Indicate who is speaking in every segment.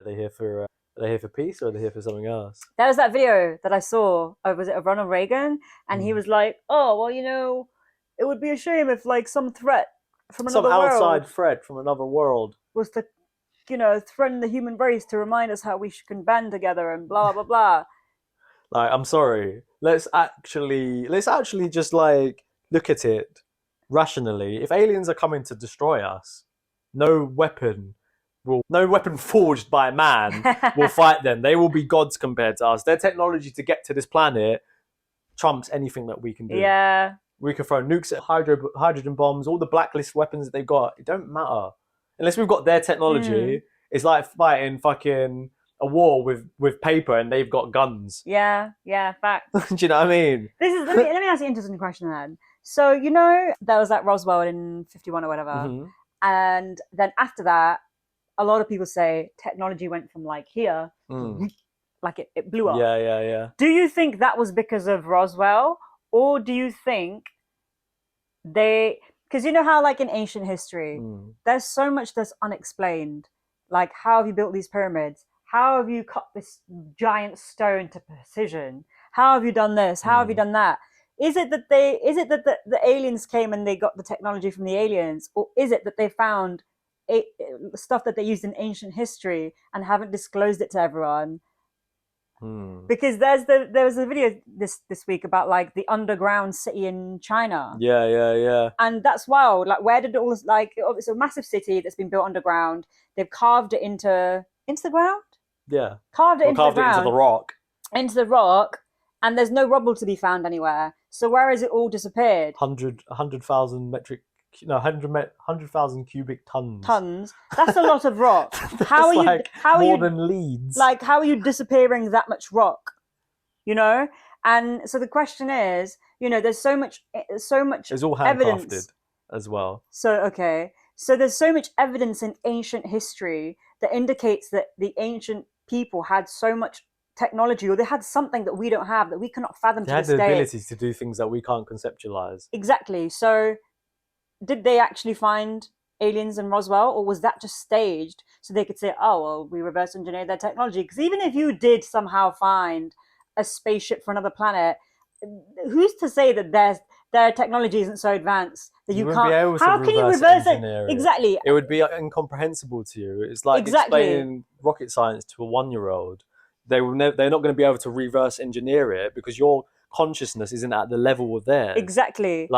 Speaker 1: Are they here for? Are they here for peace, or are they here for something else?
Speaker 2: There was that video that I saw of, was it of Ronald Reagan, and he was like, "Oh, well, it would be a shame if like some threat from
Speaker 1: Some
Speaker 2: another
Speaker 1: outside
Speaker 2: world
Speaker 1: threat from another world.
Speaker 2: was to, threaten the human race to remind us how we can band together and blah blah blah."
Speaker 1: Like, I'm sorry. Let's actually just like look at it rationally. If aliens are coming to destroy us, no weapon forged by man will fight them. They will be gods compared to us. Their technology to get to this planet trumps anything that we can do.
Speaker 2: Yeah.
Speaker 1: We can throw nukes at hydrogen bombs, all the blacklist weapons that they've got. It don't matter unless we've got their technology. It's like fighting fucking a war with paper, and they've got guns.
Speaker 2: Yeah, fact.
Speaker 1: Do you know what I mean?
Speaker 2: Let me ask you an interesting question then. So there was that Roswell in 51 or whatever, and then after that, a lot of people say technology went from like here, like it blew up.
Speaker 1: Yeah.
Speaker 2: Do you think that was because of Roswell, or do you think because you know how like in ancient history, there's so much that's unexplained. Like, how have you built these pyramids? How have you cut this giant stone to precision? How have you done this? How have you done that? Is it that the aliens came and they got the technology from the aliens, or is it that they found stuff that they used in ancient history and haven't disclosed it to everyone? Because there was a video this week about like the underground city in China.
Speaker 1: Yeah.
Speaker 2: And that's wild. Like, where did all this, like, it's a massive city that's been built underground. They've carved it into the ground.
Speaker 1: Yeah.
Speaker 2: Carved it into the ground.
Speaker 1: Into the rock.
Speaker 2: Into the rock, and there's no rubble to be found anywhere. So where has it all disappeared?
Speaker 1: 100,000 cubic tons.
Speaker 2: Tons. That's a lot of rock. How are
Speaker 1: more than Leeds.
Speaker 2: Like, how are you disappearing that much rock? And so the question is, there's so much. It's all
Speaker 1: handcrafted as well.
Speaker 2: So there's so much evidence in ancient history that indicates that the ancient people had so much technology, or they had something that we don't have, that we cannot fathom to this day.
Speaker 1: They had the abilities to do things that we can't conceptualize.
Speaker 2: Exactly. So did they actually find aliens in Roswell, or was that just staged so they could say, oh, well, we reverse engineered their technology? Because even if you did somehow find a spaceship for another planet, who's to say that their technology isn't so advanced that you can't?
Speaker 1: Be able
Speaker 2: how
Speaker 1: to
Speaker 2: can you reverse it?
Speaker 1: it?
Speaker 2: Exactly.
Speaker 1: It would be incomprehensible to you. It's like explaining rocket science to a 1-year-old. They're not going to be able to reverse engineer it because your consciousness isn't at the level of theirs.
Speaker 2: Exactly.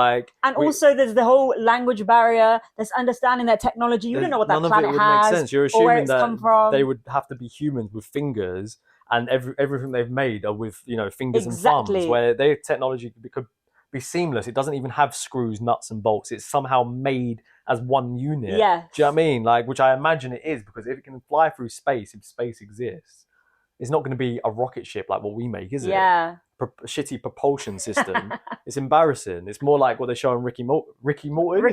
Speaker 1: Also
Speaker 2: there's the whole language barrier. There's understanding their technology. You don't know what that planet has. None of it would make sense.
Speaker 1: You're assuming that they would have to be humans with fingers, and everything they've made are with fingers and thumbs. Where their technology could be seamless. It doesn't even have screws, nuts, and bolts. It's somehow made as one unit.
Speaker 2: Yeah.
Speaker 1: Do you know what I mean? Like, which I imagine it is, because if it can fly through space, if space exists, it's not going to be a rocket ship like what we make, is it?
Speaker 2: Yeah.
Speaker 1: Shitty propulsion system. It's embarrassing. It's more like what they show in Rick and Morty, where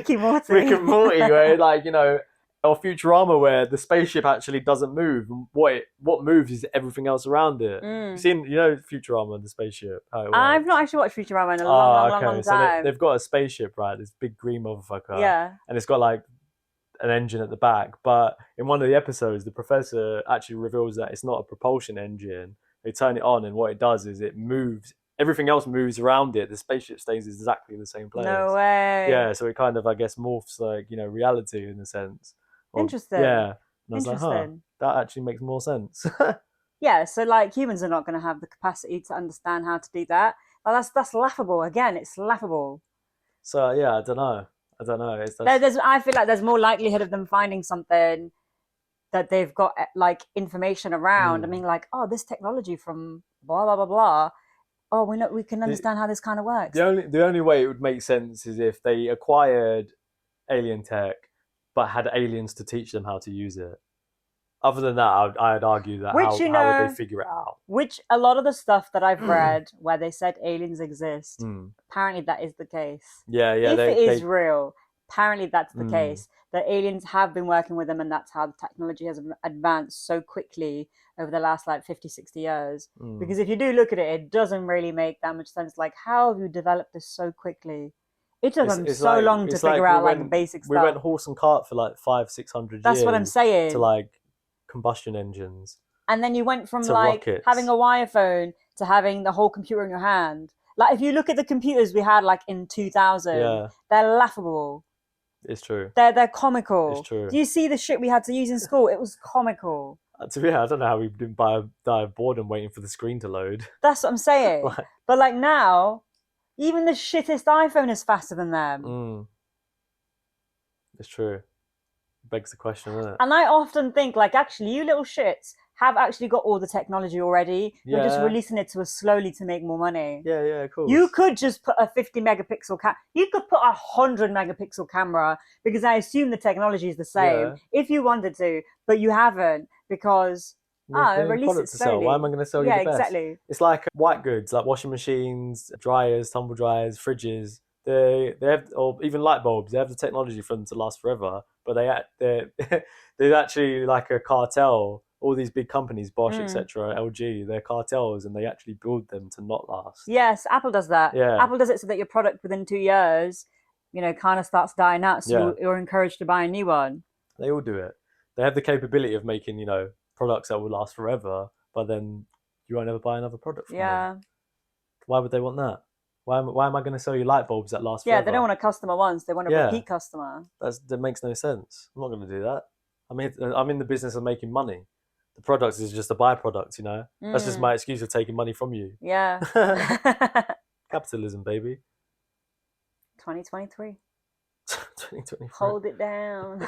Speaker 1: or Futurama, where the spaceship actually doesn't move, and what moves is everything else around it. You've seen, Futurama and the spaceship, how it works?
Speaker 2: I've not actually watched Futurama in a long time.
Speaker 1: So they've got a spaceship, right? This big green motherfucker.
Speaker 2: Yeah.
Speaker 1: And it's got like an engine at the back, but in one of the episodes, the professor actually reveals that it's not a propulsion engine. They turn it on, and what it does is it moves. Everything else moves around it. The spaceship stays exactly in the same place.
Speaker 2: No way.
Speaker 1: Yeah, so it kind of, I guess, morphs like reality in a sense.
Speaker 2: Interesting.
Speaker 1: Yeah. And I was like, that actually makes more sense.
Speaker 2: Yeah, so like humans are not going to have the capacity to understand how to do that. But that's laughable. Again, it's laughable.
Speaker 1: So yeah, I don't know.
Speaker 2: I feel like there's more likelihood of them finding something that they've got like information around. I mean, like, oh, this technology from blah blah blah blah. Oh, we can understand how this kind of works.
Speaker 1: The only way it would make sense is if they acquired alien tech, but had aliens to teach them how to use it. Other than that, I'd argue that how would they figure it out?
Speaker 2: Which a lot of the stuff that I've read where they said aliens exist, apparently that is the case.
Speaker 1: Yeah.
Speaker 2: If it is real, apparently that's the case. That aliens have been working with them, and that's how the technology has advanced so quickly over the last like 50, 60 years. Because if you do look at it, it doesn't really make that much sense. Like, how have you developed this so quickly? It took them so long to figure out like the basic stuff.
Speaker 1: We went horse and cart for like 500-600 years.
Speaker 2: That's what I'm saying.
Speaker 1: To like combustion engines.
Speaker 2: And then you went from
Speaker 1: to
Speaker 2: like
Speaker 1: rockets.
Speaker 2: having a wire phone to having the whole computer in your hand. Like if you look at the computers we had like in 2000,
Speaker 1: Yeah,
Speaker 2: they're laughable.
Speaker 1: it's true.
Speaker 2: They're comical.
Speaker 1: It's true.
Speaker 2: Do you see the shit we had to use in school? It was comical.
Speaker 1: To be honest, I don't know how we didn't die of boredom waiting for the screen to load.
Speaker 2: That's what I'm saying.
Speaker 1: Like,
Speaker 2: But like now, even the shittest iPhone is faster than them.
Speaker 1: It's true. Begs the question, doesn't it?
Speaker 2: And I often think, like, actually, you little shits have actually got all the technology already. You're just
Speaker 1: Yeah.
Speaker 2: releasing it to us slowly to make more money.
Speaker 1: Yeah, of course.
Speaker 2: You could just put a 50 megapixel you could put a 100 megapixel camera, because I assume the technology is the same if you wanted to, but you haven't, because release it slowly.
Speaker 1: Why am I going to sell you the best?
Speaker 2: Exactly.
Speaker 1: It's like white goods, like washing machines, dryers, tumble dryers, fridges. They have, or even light bulbs. They have the technology for them to last forever, but they're actually like a cartel. All these big companies, Bosch, etc., LG, they're cartels, and they actually build them to not last.
Speaker 2: Yes, Apple does that.
Speaker 1: Yeah.
Speaker 2: Apple does it so that your product within 2 years, kind of starts dying out, so you're encouraged to buy a new one.
Speaker 1: They all do it. They have the capability of making, products that will last forever, but then you won't ever buy another product from them. Why would they want that? Why am I going to sell you light bulbs that last forever?
Speaker 2: Yeah, they don't want a customer once. They want a repeat customer.
Speaker 1: That makes no sense. I'm not going to do that. I'm in the business of making money. The product is just a byproduct, That's just my excuse for taking money from you.
Speaker 2: Yeah.
Speaker 1: Capitalism, baby.
Speaker 2: 2023.
Speaker 1: 2023.
Speaker 2: Hold it down.